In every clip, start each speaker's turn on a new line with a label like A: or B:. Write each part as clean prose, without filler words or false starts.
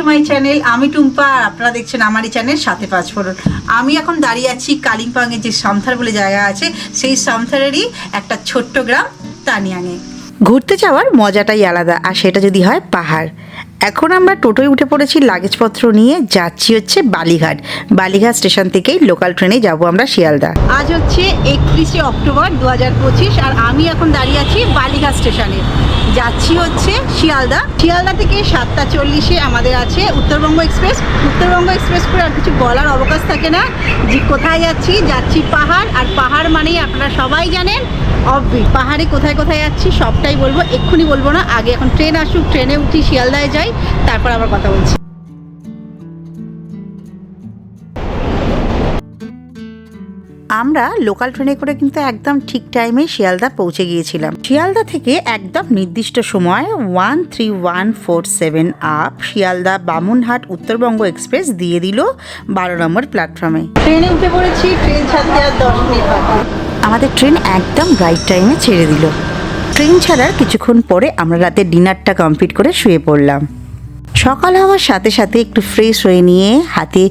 A: My channel. আমি টুম্পা আর আপনারা দেখছেন আমারই চ্যানেল সাথে পাঁচফোড়ন। আমি এখন দাঁড়িয়ে আছি কালিম্পংয়ে যে সামথার বলে জায়গা আছে, সেই সামথারেরই একটা ছোট্ট গ্রাম তানিয়াংয়ে।
B: ঘুরতে যাওয়ার মজাটাই আলাদা, আর সেটা যদি হয় পাহাড়। এখন আমরা টোটোয় উঠে পড়েছি লাগেজপত্র নিয়ে, যাচ্ছি হচ্ছে বালিঘাট। বালিঘাট স্টেশন থেকেই লোকাল ট্রেনে যাব আমরা শিয়ালদা।
A: আজ হচ্ছে 31শে অক্টোবর 2025 আর আমি এখন দাঁড়িয়ে আছি বালিঘাট স্টেশনে। যাচ্ছি হচ্ছে শিয়ালদা। শিয়ালদা থেকে 7:40 আমাদের আছে উত্তরবঙ্গ এক্সপ্রেস। উত্তরবঙ্গ এক্সপ্রেস করে আর কিছু বলার অবকাশ থাকে না যে কোথায় যাচ্ছি। যাচ্ছি পাহাড়, আর পাহাড় মানেই আপনারা সবাই জানেন অবভিয়াস। পাহাড়ে কোথায় কোথায় যাচ্ছি সবটাই বলবো, এক্ষুনি বলবো না, আগে এখন ট্রেন আসুক, ট্রেনে উঠি, শিয়ালদায় যাই, তারপর আবার কথা বলছি।
B: আমরা লোকাল ট্রেনে করে কিন্তু একদম ঠিক টাইমে শিয়ালদা পৌঁছে গিয়েছিলাম। শিয়ালদা থেকে একদম নির্দিষ্ট সময় 13147 আপ শিয়ালদা বামুনহাট উত্তরবঙ্গ এক্সপ্রেস দিয়ে দিল 12 নম্বর প্ল্যাটফর্মে।
A: ট্রেনে উঠে পড়েছি, ট্রেন ছাড়তে আর 10 মিনিট বাকি।
B: আমাদের ট্রেন একদম রাইট টাইমে ছেড়ে দিল। ট্রেন ছাড়ার কিছুক্ষণ পরে আমরা রাতে ডিনারটা কমপ্লিট করে শুয়ে পড়লাম। সকাল হওয়ার সাথে সাথে একটু ফ্রেশ হয়ে নিয়ে হাতে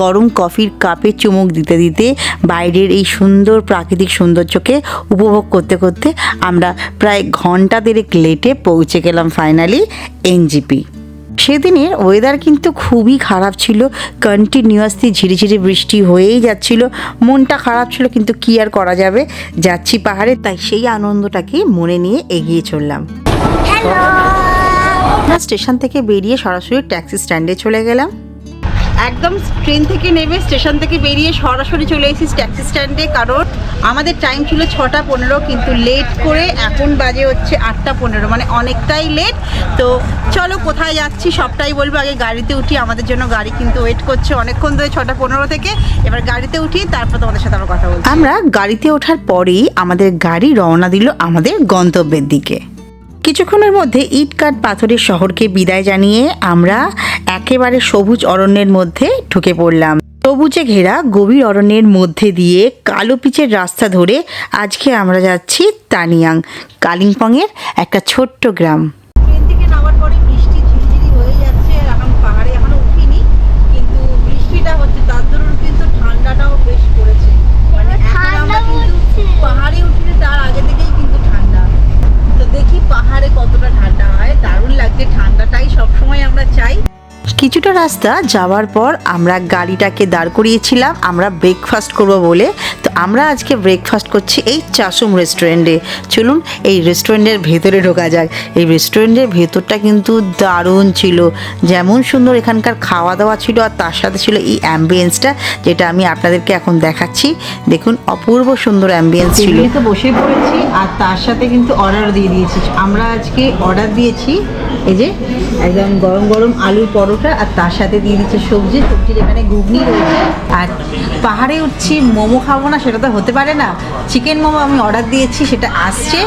B: গরম কফির কাপে চুমুক দিতে দিতে বাইরের এই সুন্দর প্রাকৃতিক সৌন্দর্যকে উপভোগ করতে করতে আমরা প্রায় ঘন্টা দেড়েক লেটে পৌঁছে গেলাম ফাইনালি এনজিপি। সেদিনের ওয়েদার কিন্তু খুবই খারাপ ছিল, কন্টিনিউয়াসলি ঝিরিঝিরি বৃষ্টি হয়েই যাচ্ছিল। মনটা খারাপ ছিল, কিন্তু কি আর করা যাবে, যাচ্ছি পাহাড়ে, তাই সেই আনন্দটাকে মনে নিয়ে এগিয়ে চললাম। স্টেশন থেকে বেরিয়ে সরাসরি ট্যাক্সি স্ট্যান্ডে চলে গেলাম।
A: একদম ট্রেন থেকে নেমে স্টেশন থেকে বেরিয়ে সরাসরি চলে এসেছি ট্যাক্সি স্ট্যান্ডে, কারণ আমাদের টাইম ছিল 6:15, কিন্তু লেট করে এখন বাজে হচ্ছে 8:15, মানে অনেকটাই লেট। তো চলো কোথায় যাচ্ছি সবটাই বলবো। আগে গাড়িতে উঠি, আমাদের জন্য গাড়ি কিন্তু ওয়েট করছে অনেকক্ষণ ধরে 6:15 থেকে। এবার গাড়িতে উঠি, তারপর তোমাদের সাথে আমরা কথা বলছি।
B: আমরা গাড়িতে ওঠার পরেই আমাদের গাড়ি রওনা দিল আমাদের গন্তব্যের দিকে। কিছুক্ষণের মধ্যে ইট কাঠ পাথরের শহরকে বিদায় জানিয়ে আমরা একেবারে সবুজ অরণ্যের মধ্যে ঢুকে পড়লাম। সবুজে ঘেরা গভীর অরণ্যের মধ্যে দিয়ে কালো পিচের রাস্তা ধরে আজকে আমরা যাচ্ছি তানিয়াং, কালিম্পংয়ের একটা ছোট্ট গ্রাম।
A: ট্রেন থেকে নামার পরে বৃষ্টি ঝিরিঝিরি হয়ে যাচ্ছে, এখন পাহাড়ে এখনো উঠিনি, কিন্তু বৃষ্টিটা হচ্ছে, তার দরুন কিন্তু ঠান্ডাটাও বেশ পড়েছে। মানে এখন আমরা কিন্তু পাহাড়ে উঠিনি, তার আগে থেকেই কিন্তু ঠান্ডা। তো দেখি পাহাড়ে কতটা ঠান্ডা হয়। দারুণ লাগছে, ঠান্ডাটাই সবসময় আমরা চাই।
B: কিছুটা রাস্তা যাওয়ার পর আমরা গাড়িটাকে দাঁড় করিয়েছিলাম আমরা ব্রেকফাস্ট করব বলে। তো আমরা আজকে ব্রেকফাস্ট করছি এই চাসুম রেস্টুরেন্টে। চলুন এই রেস্টুরেন্টের ভেতরে ঢোকা যাক। এই রেস্টুরেন্টের ভেতরটা কিন্তু দারুণ ছিল, যেমন সুন্দর এখানকার খাওয়া দাওয়া ছিল, আর তার সাথে ছিল এই অ্যাম্বিয়েন্সটা, যেটা আমি আপনাদেরকে এখন দেখাচ্ছি। দেখুন অপূর্ব সুন্দর অ্যাম্বিয়েন্স ছিল।
A: তো বসে পড়েছি, আর তার সাথে কিন্তু অর্ডার দিয়ে দিয়েছি। আমরা আজকে অর্ডার দিয়েছি এই যে একদম গরম গরম আলুর পরোটা, আর তার সাথে দিয়ে দিচ্ছে সবজির এখানে ঘুগনি রয়েছে। আর পাহাড়ে উঠছি, মোমো খাবো না সেটা তো হতে পারে না। চিকেন মোমো আমি অর্ডার দিয়েছি, সেটা আসছে।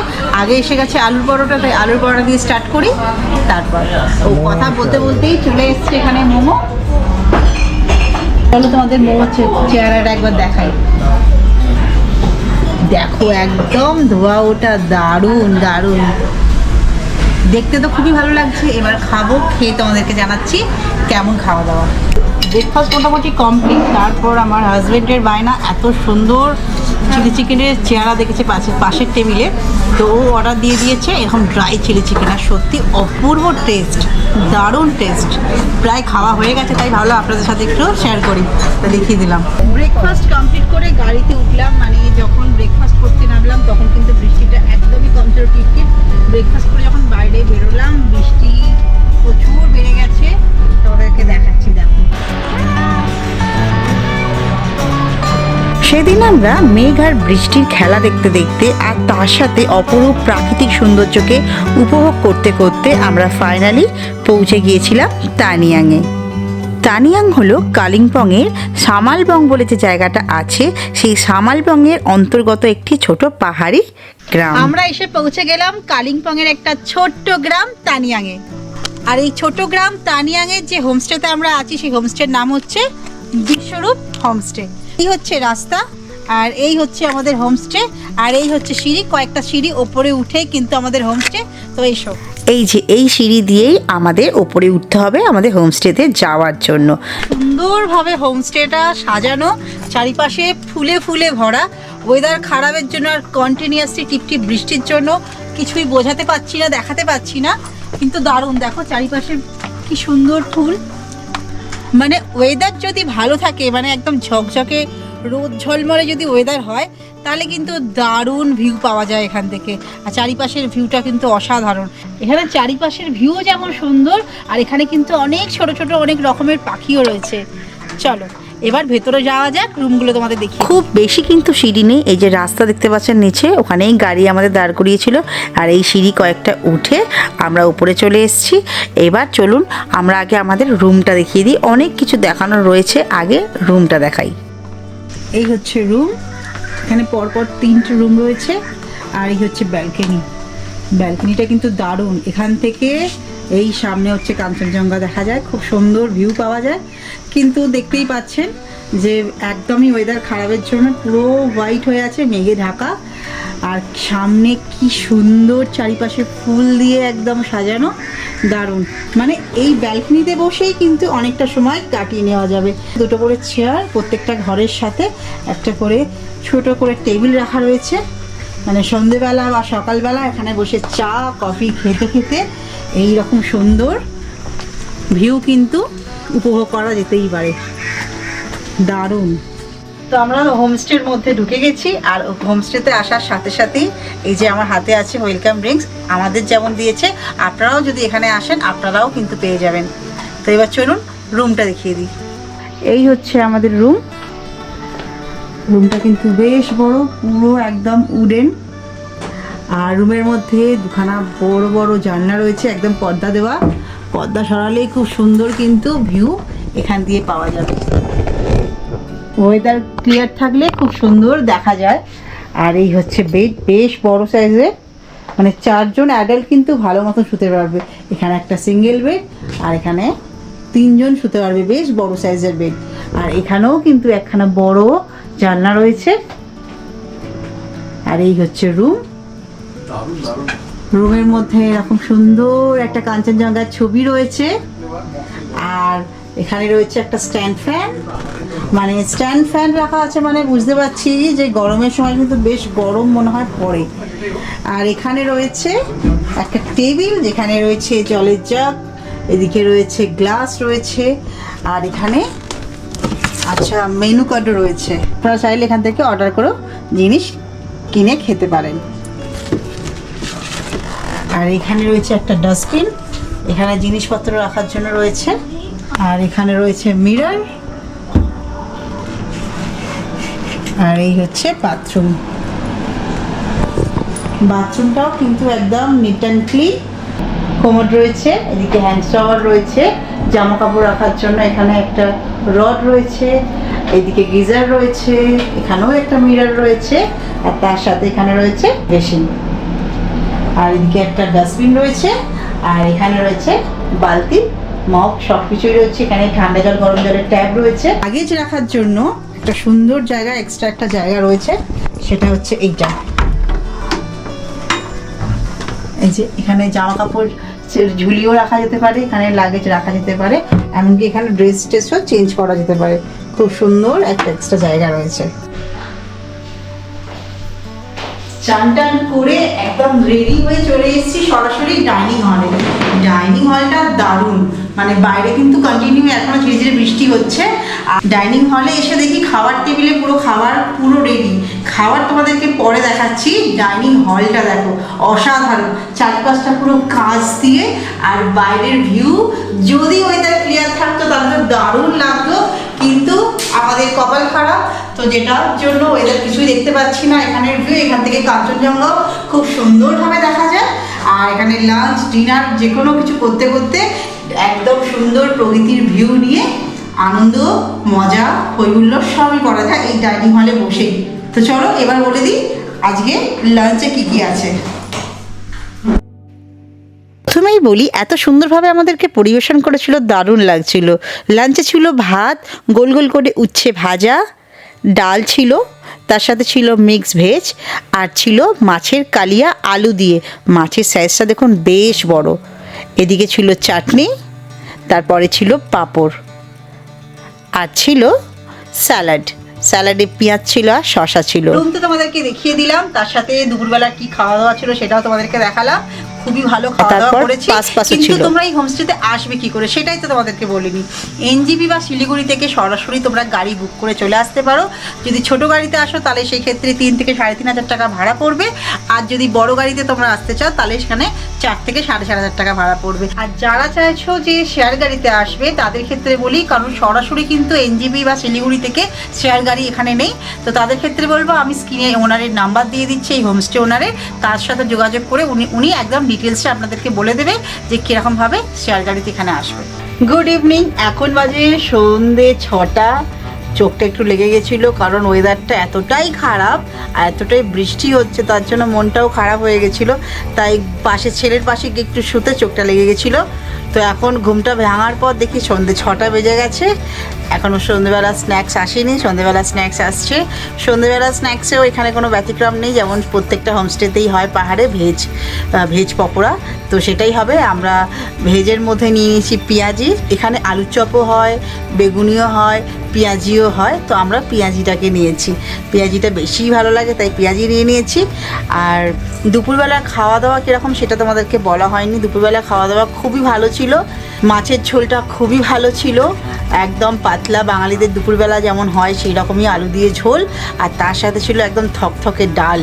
A: আগে এসে গেছে আলুর পরোটা, তাই আলুর পরোটা দিয়ে স্টার্ট করি। তারপর ও কথা বলতে বলতেই চলে এসছে এখানে মোমো। চলো তোমাদের মোমো চেহারাটা একবার দেখাই। দেখো একদম ধোয়া ওটা, দারুণ দারুণ দেখতে, তো খুবই ভালো লাগছে। এবার খাবো, খেয়ে তোমাদেরকে জানাচ্ছি কেমন খাওয়া দাওয়া। ব্রেকফাস্ট মোটামুটি কমপ্লিট। তারপর আমার হাজব্যান্ডের বায়না, এত সুন্দর চিলি চিকেনের চেহারা দেখেছে পাশের টেবিলে, তো ও অর্ডার দিয়ে দিয়েছে এখন ড্রাই চিলি চিকেন। আর সত্যি অপূর্ব টেস্ট, দারুণ টেস্ট। প্রায় খাওয়া হয়ে গেছে, তাই ভালো আপনাদের সাথে একটু শেয়ার করি, তা দেখিয়ে দিলাম। ব্রেকফাস্ট কমপ্লিট করে গাড়িতে উঠলাম, মানে যখন ব্রেকফাস্ট করতে নামলাম তখন কিন্তু বৃষ্টিটা একদমই কম ছিল, টিপটিপ। ব্রেকফাস্ট করে যখন বাইরে বেরোলাম বৃষ্টি প্রচুর বেড়ে গেছে, তোমাদেরকে দেখাচ্ছি। দেখো
B: সেদিন আমরা মেঘ আর বৃষ্টির খেলা দেখতে দেখতে আর তার সাথে অপরূপ প্রাকৃতিক সৌন্দর্যকে উপভোগ করতে করতে আমরা ফাইনালি পৌঁছে গিয়েছিলাম তানিয়াংয়ে। তানিয়াং হলো কালিম্পংয়ের সামালবং বলে যে জায়গাটা আছে, সেই সামালবংয়ের অন্তর্গত একটি ছোট পাহাড়ি গ্রাম।
A: আমরা এসে পৌঁছে গেলাম কালিম্পংয়ের একটা ছোট্ট গ্রাম তানিয়াংয়ে। আর এই ছোট গ্রাম তানিয়াংয়ের যে হোমস্টেতে আমরা আছি, সেই হোমস্টের নাম হচ্ছে বিশ্বরূপ হোমস্টে। এই হচ্ছে রাস্তা, আর এই হচ্ছে আমাদের হোমস্টে, আর এই হচ্ছে সিঁড়ি, কয়েকটা সিঁড়ি ওপরে উঠে কিন্তু আমাদের হোমস্টে। তো এসো।
B: এই যে এই সিঁড়ি দিয়েই আমাদের ওপরে উঠতে হবে আমাদের হোমস্টেতে যাওয়ার জন্য।
A: সুন্দরভাবে হোমস্টেটা সাজানো, চারিপাশে ফুলে ফুলে ভরা। ওয়েদার খারাপের জন্য আর কন্টিনিউয়াসলি টিপটিপ বৃষ্টির জন্য কিছুই বোঝাতে পারছি না, দেখাতে পারছি না, কিন্তু দারুণ। দেখো চারিপাশে কি সুন্দর ফুল। মানে ওয়েদার যদি ভালো থাকে, মানে একদম ঝকঝকে রোদ ঝলমলে যদি ওয়েদার হয়, তাহলে কিন্তু দারুণ ভিউ পাওয়া যায় এখান থেকে। আর চারিপাশের ভিউটা কিন্তু অসাধারণ। এখানে চারিপাশের ভিউ যেমন সুন্দর, আর এখানে কিন্তু অনেক ছোট ছোট অনেক রকমের পাখিও রয়েছে। চলো এবার ভেতরে যাওয়া যাক, রুমগুলো তোমাদের দেখি।
B: খুব বেশি কিন্তু সিঁড়ি নেই, এই যে রাস্তা দেখতে পাচ্ছেন নিচে, ওখানেই গাড়ি আমাদের দাঁড় করিয়েছিল। আর এই সিঁড়ি কয়েকটা উঠে আমরা উপরে চলে এসেছি। এবার চলুন আমরা আগে আমাদের রুমটা দেখিয়ে দিই, অনেক কিছু দেখানোর রয়েছে, আগে রুমটা দেখাই।
A: এই হচ্ছে রুম, এখানে পরপর 3টে রুম রয়েছে। আর এই হচ্ছে ব্যালকনি। ব্যালকনিটা কিন্তু দারুণ। এখান থেকে এই সামনে হচ্ছে কাঞ্চনজঙ্ঘা দেখা যায়, খুব সুন্দর ভিউ পাওয়া যায়। কিন্তু দেখতেই পাচ্ছেন যে একদমই ওয়েদার খারাপের জন্য পুরো হোয়াইট হয়ে আছে, মেঘে ঢাকা। আর সামনে কি সুন্দর চারিপাশে ফুল দিয়ে একদম সাজানো, দারুণ। মানে এই ব্যালকনিতে বসেই কিন্তু অনেকটা সময় কাটিয়ে নেওয়া যাবে। 2টো করে চেয়ার, প্রত্যেকটা ঘরের সাথে একটা করে ছোট করে টেবিল রাখা রয়েছে। মানে সন্ধেবেলা বা সকালবেলা এখানে বসে চা কফি খেতে খেতে এই রকম সুন্দর ভিউ কিন্তু উপভোগ করা যেতেই পারে, দারুণ। তো আমরা হোমস্টের মধ্যে ঢুকে গেছি। আর হোমস্টেতে আসার সাথে সাথেই এই যে আমার হাতে আছে ওয়েলকাম ড্রিঙ্কস, আমাদের যেমন দিয়েছে আপনারাও যদি এখানে আসেন আপনারাও কিন্তু পেয়ে যাবেন। তো এবার চলুন রুমটা দেখিয়ে দিই। এই হচ্ছে আমাদের রুম। রুমটা কিন্তু বেশ বড়, পুরো একদম উডেন। আর রুমের মধ্যে দুখানা বড় বড় জানলা রয়েছে, একদম পর্দা দেওয়া। পর্দা সরালেই খুব সুন্দর কিন্তু ভিউ এখান দিয়ে পাওয়া যাবে। ওয়েদার ক্লিয়ার থাকলে খুব সুন্দর দেখা যায়। আর এই হচ্ছে বেড, বেশ বড় সাইজের, মানে 4 জন অ্যাডাল্ট কিন্তু ভালো মতো শুতে পারবে। এখানে একটা সিঙ্গেল বেড, আর এখানে 3 জন শুতে পারবে, বেশ বড় সাইজের বেড। আর এখানেও কিন্তু একখানা বড় জানলা রয়েছে। আর এই হচ্ছে রুম। রুমের মধ্যে এরকম সুন্দর একটা কাঞ্চনজঙ্ঘার ছবি রয়েছে। আর এখানে রয়েছে একটা স্ট্যান্ড ফ্যান, মানে স্ট্যান্ড ফ্যান রাখা আছে, মানে বুঝতে পারছি যে গরমের সময় কিন্তু বেশ গরম মনে হয় পড়ে। আর এখানে রয়েছে একটা টেবিল, যেখানে রয়েছে জলের জাগ, এদিকে রয়েছে গ্লাস রয়েছে। আর এখানে আচ্ছা মেনু কার্ডও রয়েছে, আপনারা চাইলে এখান থেকে অর্ডার করেও জিনিস কিনে খেতে পারেন। আর এখানে রয়েছে একটা ডাস্টবিন, এখানে জিনিসপত্র রাখার জন্য রয়েছে। আর এখানে রয়েছে মিরর। আর এই হচ্ছে বাথরুম। বাথরুমটাও কিন্তু একদম নিট অ্যান্ড ক্লিন। কোমোড রয়েছে, এদিকে হ্যান্ড শাওয়ার রয়েছে, জামা কাপড় রাখার জন্য এখানে একটা রড রয়েছে, এদিকে গিজার রয়েছে, এখানেও একটা মিরর রয়েছে, আর তার সাথে এখানে রয়েছে বেসিন। আর এদিকে একটা ডাস্টবিন রয়েছে, আর এখানে রয়েছে বালতি, মগ, সব কিছুই রয়েছে। এখানে ঠান্ডা জল গরম জলের ট্যাপ রয়েছে। লাগেজ রাখার জন্য একটা সুন্দর জায়গা, এক্সট্রা একটা জায়গা রয়েছে, সেটা হচ্ছে এইটা। এই যে এখানে জামা কাপড় ঝুলিয়েও রাখা যেতে পারে, এখানে লাগেজ রাখা যেতে পারে, এমনকি এখানে ড্রেস টেসও চেঞ্জ করা যেতে পারে। খুব সুন্দর একটা এক্সট্রা জায়গা রয়েছে। চান টান করে একদম রেডি হয়ে চলে এসেছি সরাসরি ডাইনিং হলে। ডাইনিং হলটা দারুণ, মানে বাইরে কিন্তু কন্টিনিউ এখনো ধীরে ধীরে বৃষ্টি হচ্ছে। আর ডাইনিং হলে এসে দেখি খাবার টেবিলে পুরো খাবার পুরো রেডি। খাবার তোমাদেরকে পরে দেখাচ্ছি। ডাইনিং হলটা দেখো অসাধারণ, চারপাশটা পুরো কাঁচ দিয়ে। আর বাইরের ভিউ যদি ওয়েদার ক্লিয়ার থাকতো তাহলে তো দারুণ লাগতো, কিন্তু আমাদের কপাল খারাপ, তো যেটার জন্য ওয়েদার কিছুই দেখতে পাচ্ছি না। এখানের ভিউ, এখান থেকে কাঞ্চনজঙ্ঘাও খুব সুন্দরভাবে দেখা যায়। আর এখানে লাঞ্চ ডিনার যে কোনো কিছু করতে করতে একদম সুন্দর প্রকৃতির ভিউ নিয়ে আনন্দ মজা হই হুল্লোড় সবই করা যায় এই ডাইনিং হলে বসেই। তো চলো এবার বলে দিই আজকে লাঞ্চে কী কী আছে।
B: প্রথমেই বলি, এত সুন্দরভাবে আমাদেরকে পরিবেশন করেছিল, দারুণ লাগছিল। লাঞ্চে ছিল ভাত, গোল গোল করে উচ্ছে ভাজা, ডাল ছিল, তার সাথে ছিল মিক্স ভেজ, আর ছিল মাছের কালিয়া আলু দিয়ে। মাছের সাইজটা দেখুন বেশ বড়। এদিকে ছিল চাটনি, তারপরে ছিল পাঁপড়, আর ছিল স্যালাড। স্যালাডে পেঁয়াজ ছিল আর শসা ছিল।
A: রুম তো তোমাদেরকে দেখিয়ে দিলাম, তার সাথে দুপুরবেলা কি খাওয়া দাওয়া ছিল সেটাও তোমাদেরকে দেখালাম। খুবই ভালো খাওয়া দাওয়া
B: তারপর
A: করেছি।
B: পাসপাসও
A: কিন্তু
B: ছিল।
A: তোমরা এই হোমস্টেতে আসবে কি করে সেটাই তো তোমাদেরকে বলিনি। এনজিপি বা শিলিগুড়ি থেকে সরাসরি তোমরা গাড়ি বুক করে চলে আসতে পারো। যদি ছোট গাড়িতে আসো তাহলে সেই ক্ষেত্রে 3 থেকে 3,500 টাকা ভাড়া পড়বে। আর যদি বড় গাড়িতে তোমরা আসতে চাও তাহলে সেখানে 4 থেকে 4,500 টাকা ভাড়া পড়বে। আর যারা চাইছো যে শেয়ার গাড়িতে আসবে তাদের ক্ষেত্রে বলি, কারণ সরাসরি কিন্তু এনজিপি বা শিলিগুড়ি থেকে শেয়ার গাড়ি এখানে নেই। তো তাদের ক্ষেত্রে বলবো, আমি স্ক্রিনে ওনারের নাম্বার দিয়ে দিচ্ছি, এই হোমস্টে ওনারের, তার সাথে যোগাযোগ করে উনি একদম ডিটেলসটা আপনাদেরকে বলে দেবে যে কীরকমভাবে শেয়ার গাড়িতে এখানে আসবে। গুড ইভিনিং, এখন বাজে সন্ধ্যে 6টা। চোখটা একটু লেগে গেছিলো কারণ ওয়েদারটা এতটাই খারাপ আর এতটাই বৃষ্টি হচ্ছে, তার জন্য মনটাও খারাপ হয়ে গেছিলো। তাই ছেলের পাশে গিয়ে একটু শুতে চোখটা লেগে গেছিলো। তো এখন ঘুমটা ভাঙার পর দেখি সন্ধ্যে 6টা বেজে গেছে, এখনও সন্ধ্যেবেলা স্ন্যাক্স আসেনি। সন্ধ্যেবেলা স্ন্যাক্স আসছে। সন্ধ্যেবেলা স্ন্যাক্সেও এখানে কোনো ব্যতিক্রম নেই, যেমন প্রত্যেকটা হোমস্টেতেই হয় পাহাড়ে ভেজ পকোড়া, তো সেটাই হবে। আমরা ভেজের মধ্যে নিয়ে নিয়েছি পেঁয়াজি। এখানে আলুর চপও হয়, বেগুনিও হয়, পেঁয়াজিও হয়। তো আমরা পেঁয়াজিটাকে নিয়েছি, পেঁয়াজিটা বেশি ভালো লাগে তাই পেঁয়াজি নিয়ে নিয়েছি। আর দুপুরবেলা খাওয়া দাওয়া কীরকম সেটা তোমাদেরকে বলা হয়নি। দুপুরবেলা খাওয়া দাওয়া খুবই ভালো ছিল। মাছের ঝোলটা খুবই ভালো ছিল, একদম পাতলা, বাঙালিদের দুপুরবেলা যেমন হয় সেই রকমই আলু দিয়ে ঝোল, আর তার সাথে ছিল একদম থকথকে ডাল।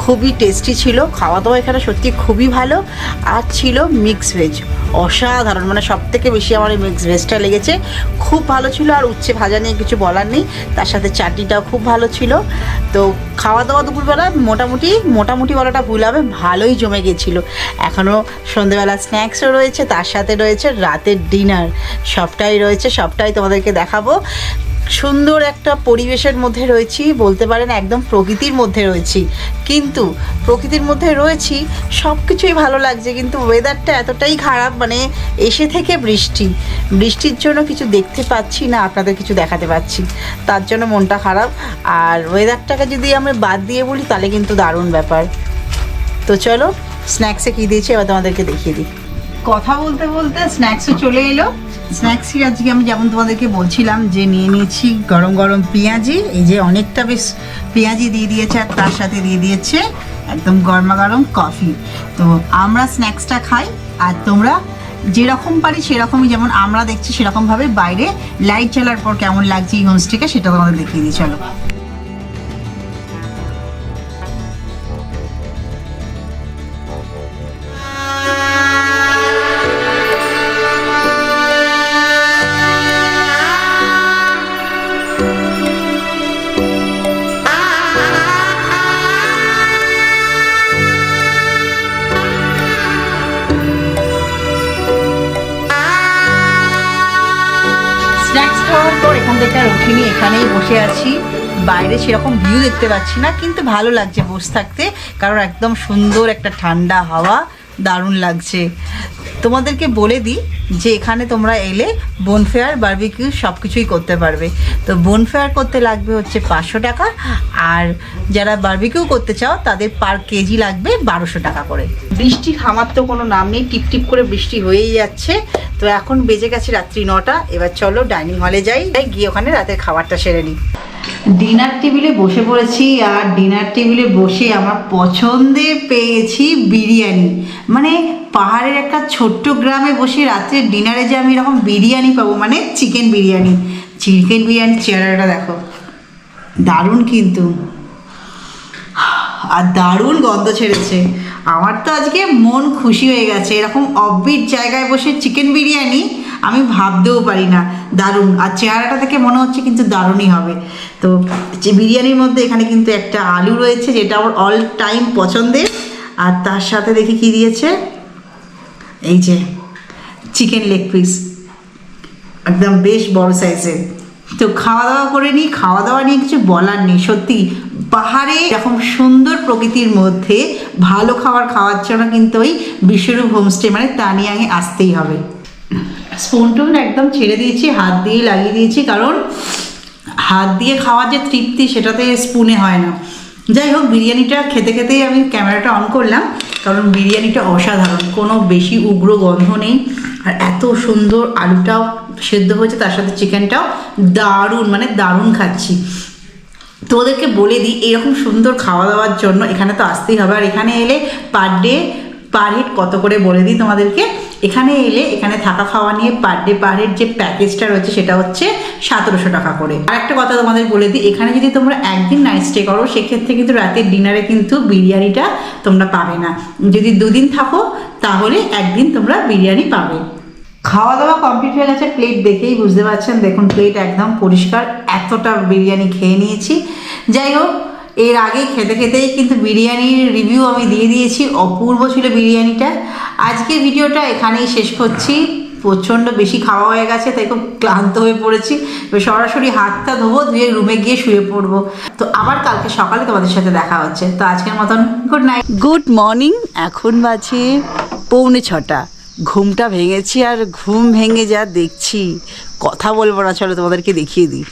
A: খুবই টেস্টি ছিল খাওয়া দাওয়া এখানে, সত্যি খুবই ভালো। আর ছিল মিক্স ভেজ, অসাধারণ, মানে সব থেকে বেশি আমার এই মিক্স ভেজটা লেগেছে, খুব ভালো ছিল। আর উচ্ছে ভাজা নিয়ে কিছু বলার নেই, তার সাথে চাটনিটাও খুব ভালো ছিল। তো খাওয়া দাওয়া দুপুরবেলা মোটামুটি বলাটা ভুল হবে, ভালোই জমে গেছিলো। এখনও সন্ধ্যেবেলা স্ন্যাক্সও রয়েছে, তার সাথে রয়েছে রাতের ডিনার, সবটাই রয়েছে, সবটাই তোমাদেরকে দেখাবো। সুন্দর একটা পরিবেশের মধ্যে রয়েছি, বলতে পারেন একদম প্রকৃতির মধ্যে রয়েছি। কিন্তু প্রকৃতির মধ্যে রয়েছি, সব কিছুই ভালো লাগছে, কিন্তু ওয়েদারটা এতটাই খারাপ, মানে এসে থেকে বৃষ্টির জন্য কিছু দেখতে পাচ্ছি না, আপনাদের কিছু দেখাতে পাচ্ছি, তার জন্য মনটা খারাপ। আর ওয়েদারটাকে যদি আমরা বাদ দিয়ে বলি তাহলে কিন্তু দারুণ ব্যাপার। তো চলো স্ন্যাক্সে কী দিয়েছি এবার তোমাদেরকে দেখিয়ে দিই। কথা বলতে বলতে স্ন্যাক্সও চলে এলো। স্ন্যাক্সে আজকে আমি যেমন তোমাদেরকে বলছিলাম যে নিয়ে নিয়েছি গরম গরম পেঁয়াজি, এই যে অনেকটা বেশ পেঁয়াজি দিয়ে দিয়েছে, আর তার সাথে দিয়ে দিয়েছে একদম গরমা গরম কফি। তো আমরা স্ন্যাক্সটা খাই, আর তোমরা যেরকম পারি সেরকমই, যেমন আমরা দেখছি সেরকমভাবে বাইরে লাইট জ্বালার পর কেমন লাগছে এই হোমস্টেকে সেটা তোমাদের দেখিয়ে দিই। চলো। স্ন্যাক্স খাওয়ার পর এখান থেকে আর উঠিনি, এখানেই বসে আছি। বাইরে সেরকম ভিউ দেখতে পাচ্ছি না, কিন্তু ভালো লাগছে বসে থাকতে, কারণ একদম সুন্দর একটা ঠান্ডা হাওয়া, দারুণ লাগছে। তোমাদেরকে বলে দিই যে এখানে তোমরা এলে বোনফেয়ার, বারবিকিউ সব কিছুই করতে পারবে। তো বোনফেয়ার করতে লাগবে হচ্ছে 500 টাকা, আর যারা বারবিকিউ করতে চাও তাদের পার কেজি লাগবে 1200 টাকা করে। বৃষ্টি থামার তো কোনো নাম নেই, টিপ টিপ করে বৃষ্টি হয়েই যাচ্ছে। তো এখন বেজে গেছে রাত্রি 9টা। এবার চলো ডাইনিং হলে যাই, গিয়ে ওখানে রাতের খাবারটা সেরে নিই। ডিনার টেবিলে বসে পড়েছি, আর ডিনার টেবিলে বসে আমার পছন্দের পেয়েছি বিরিয়ানি। মানে পাহাড়ের একটা ছোট্ট গ্রামে বসে রাত্রে ডিনারে যে আমি এরকম বিরিয়ানি পাবো, মানে চিকেন বিরিয়ানি চেহারাটা দেখো, দারুণ কিন্তু, আর দারুণ গন্ধ ছেড়েছে। আমার তো আজকে মন খুশি হয়ে গেছে, এরকম অফবিট জায়গায় বসে চিকেন বিরিয়ানি আমি ভাবতেও পারি না, দারুণ। আর চেহারাটা থেকে মনে হচ্ছে কিন্তু দারুণই হবে। তো যে বিরিয়ানির মধ্যে এখানে কিন্তু একটা আলু রয়েছে, যেটা আমার অল টাইম পছন্দের, আর তার সাথে দেখি কি দিয়েছে, এই যে চিকেন লেগ পিস, একদম বেশ বড় সাইজের। তো খাওয়া দাওয়া করে নিই, খাওয়া দাওয়া নিয়ে কিছু বলার নেই। সত্যি পাহাড়ে এরকম সুন্দর প্রকৃতির মধ্যে ভালো খাবার খাওয়ার জন্য কিন্তু ওই বিশ্বরূপ হোমস্টে মানে তানিয়াংয়ে আসতেই হবে। স্পুন টুন একদম ছেড়ে দিয়েছি, হাত দিয়ে লাগিয়ে দিয়েছি, কারণ হাত দিয়ে খাওয়ার যে তৃপ্তি সেটাতে স্পুনে হয় না। যাই হোক, বিরিয়ানিটা খেতে খেতেই আমি ক্যামেরাটা অন করলাম, কারণ বিরিয়ানিটা অসাধারণ, কোনো বেশি উগ্র গন্ধ নেই, আর এত সুন্দর আলুটাও সেদ্ধ হয়েছে, তার সাথে চিকেনটাও দারুণ, মানে দারুণ খাচ্ছি। তো ওদেরকে বলে দিই এরকম সুন্দর খাওয়া দাওয়ার জন্য এখানে তো আসতেই হবে। আর এখানে এলে পার ডে পার হেড কত করে বলে দিই তোমাদেরকে। এখানে এলে এখানে থাকা খাওয়া নিয়ে পার ডে পার হেড যে প্যাকেজটা রয়েছে সেটা হচ্ছে 1700 টাকা করে। আর একটা কথা তোমাদের বলে দিই, এখানে যদি তোমরা একদিন নাইট স্টে করো সেক্ষেত্রে কিন্তু রাতের ডিনারে কিন্তু বিরিয়ানিটা তোমরা পাবে না। যদি দুদিন থাকো তাহলে একদিন তোমরা বিরিয়ানি পাবে। খাওয়া দাওয়া কমপ্লিট হয়ে গেছে, প্লেট দেখেই বুঝতে পারছেন, দেখুন প্লেট একদম পরিষ্কার, এতটা বিরিয়ানি খেয়ে নিয়েছি। যাই হোক, এর আগে খেতে খেতেই কিন্তু বিরিয়ানির রিভিউ আমি দিয়ে দিয়েছি, অপূর্ব ছিল বিরিয়ানিটা। আজকে ভিডিওটা এখানেই শেষ করছি, প্রচণ্ড বেশি খাওয়া হয়ে গেছে তাই খুব ক্লান্ত হয়ে পড়েছি। এবার সরাসরি হাতটা ধোবো, ধুয়ে রুমে গিয়ে শুয়ে পড়বো। তো আবার কালকে সকালে তোমাদের সাথে দেখা হচ্ছে। তো আজকের মতন গুড নাইট, গুড মর্নিং। এখন বাজে 6:45। ঘুমটা ভেঙেছি, আর ঘুম ভেঙে যা দেখছি কথা বলবো না, চলো তোমাদেরকে দেখিয়ে দিই।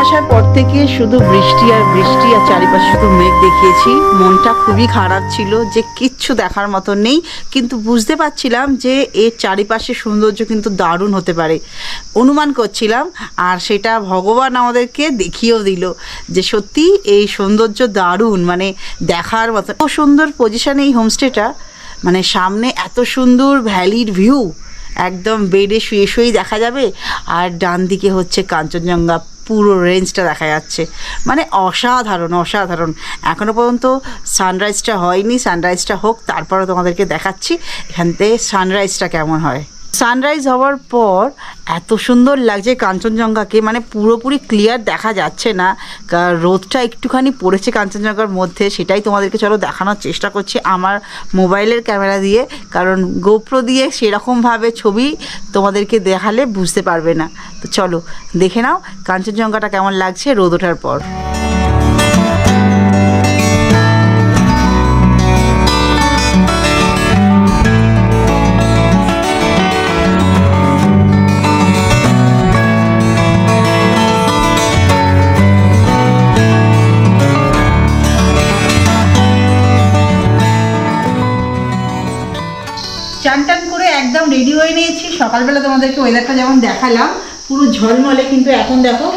A: আসার পর থেকে শুধু বৃষ্টি আর বৃষ্টি, আর চারিপাশে শুধু মেঘ দেখিয়েছি। মনটা খুবই খারাপ ছিল যে কিচ্ছু দেখার মতো নেই, কিন্তু বুঝতে পারছিলাম যে এর চারিপাশে সৌন্দর্য কিন্তু দারুণ হতে পারে, অনুমান করছিলাম। আর সেটা ভগবান আমাদেরকে দেখিয়েও দিল যে সত্যি এই সৌন্দর্য দারুণ, মানে দেখার মতো। খুব সুন্দর পজিশানে এই হোমস্টেটা, মানে সামনে এত সুন্দর ভ্যালির ভিউ, একদম বেডে শুয়ে শুয়েই দেখা যাবে, আর ডান দিকে হচ্ছে কাঞ্চনজঙ্ঘা, পুরো রেঞ্জটা দেখা যাচ্ছে, মানে অসাধারণ অসাধারণ। এখনও পর্যন্ত সানরাইজটা হয়নি, সানরাইজটা হোক তারপরে তোমাদেরকে দেখাচ্ছি এখান থেকে সানরাইজটা কেমন হয়। সানরাইজ হওয়ার পর এত সুন্দর লাগছে কাঞ্চনজঙ্ঘাকে, মানে পুরোপুরি ক্লিয়ার দেখা যাচ্ছে না, রোদটা একটুখানি পড়েছে কাঞ্চনজঙ্ঘার মধ্যে, সেটাই তোমাদেরকে চলো দেখানোর চেষ্টা করছি আমার মোবাইলের ক্যামেরা দিয়ে, কারণ গোপ্রো দিয়ে সেরকমভাবে ছবি তোমাদেরকে দেখালে বুঝতে পারবে না। তো চলো দেখে নাও কাঞ্চনজঙ্ঘাটা কেমন লাগছে রোদ ওঠার পর। চান টান করে একদম রেডি হয়ে নিয়েছি। সকালবেলা তোমাদেরকে ওয়েদারটা যেমন দেখালাম পুরো ঝলমলে, কিন্তু এখন দেখো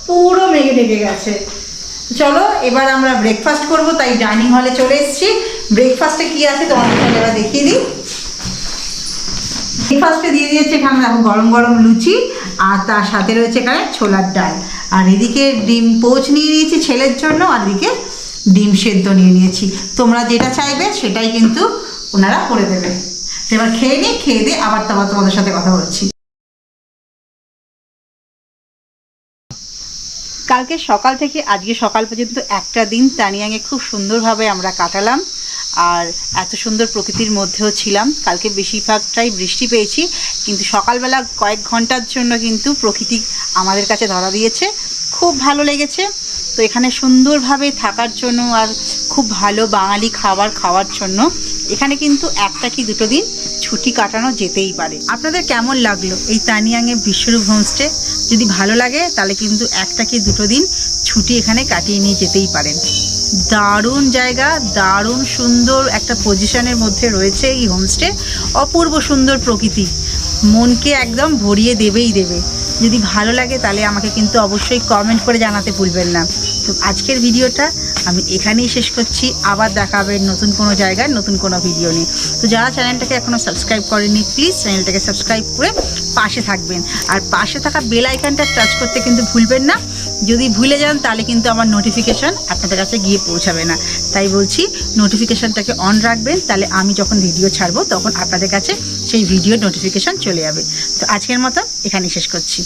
A: পুরো মেঘে ঢেকে গেছে। চলো এবার আমরা ব্রেকফাস্ট করব, তাই ডাইনিং হলে চলে এসেছি। ব্রেকফাস্টে কি আছে তোমাদের সঙ্গে এবার দেখিয়ে দিই। ব্রেকফাস্টে দিয়ে দিয়েছে এখানে দেখো গরম গরম লুচি, আর তার সাথে রয়েছে এখানে ছোলার ডাল, আর এদিকে ডিম পোচ নিয়ে নিয়েছি ছেলের জন্য, আর এদিকে ডিম সেদ্ধ নিয়ে নিয়েছি। তোমরা যেটা চাইবে সেটাই কিন্তু ওনারা করে দেবে। এবার খেয়ে নিই, খেয়ে দিয়ে আবার তোমাদের সাথে কথা বলছি। কালকে সকাল থেকে আজকে সকাল পর্যন্ত একটা দিন তানিয়াংয়ে খুব সুন্দরভাবে আমরা কাটালাম। আর এত সুন্দর প্রকৃতির মধ্যেও ছিলাম। কালকে বেশিরভাগটাই বৃষ্টি পেয়েছি, কিন্তু সকালবেলা কয়েক ঘন্টার জন্য কিন্তু প্রকৃতি আমাদের কাছে ধরা দিয়েছে, খুব ভালো লেগেছে। তো এখানে সুন্দরভাবে থাকার জন্য আর খুব ভালো বাঙালি খাবার খাওয়ার জন্য এখানে কিন্তু একটা কি দুটো দিন ছুটি কাটানো যেতেই পারে। আপনাদের কেমন লাগলো এই তানিয়াংয়ে বিশ্বরূপ হোমস্টে? যদি ভালো লাগে তাহলে কিন্তু একটা কি দুটো দিন ছুটি এখানে কাটিয়ে নিয়ে যেতেই পারেন। দারুণ জায়গা, দারুণ সুন্দর একটা পজিশনের মধ্যে রয়েছে এই হোমস্টে। অপূর্ব সুন্দর প্রকৃতি, মনকে একদম ভরিয়ে দেবেই দেবে। যদি ভালো লাগে তাহলে আমাকে কিন্তু অবশ্যই কমেন্ট করে জানাতে ভুলবেন না। তো আজকের ভিডিওটা আমি এখানেই শেষ করছি। আবার দেখা হবে নতুন কোনো জায়গায় নতুন কোনো ভিডিও নিয়ে। তো যারা চ্যানেলটাকে এখনও সাবস্ক্রাইব করেনি, প্লিজ চ্যানেলটাকে সাবস্ক্রাইব করে পাশে থাকবেন। আর পাশে থাকা বেল আইকনটা টাচ করতে কিন্তু ভুলবেন না। যদি ভুলে যান তাহলে কিন্তু আমার নোটিফিকেশান আপনাদের কাছে গিয়ে পৌঁছাবে না। তাই বলছি নোটিফিকেশানটাকে অন রাখবেন, তাহলে আমি যখন ভিডিও ছাড়বো তখন আপনাদের কাছে সেই ভিডিওর নোটিফিকেশান চলে যাবে। তো আজকের মতো এখানেই শেষ করছি।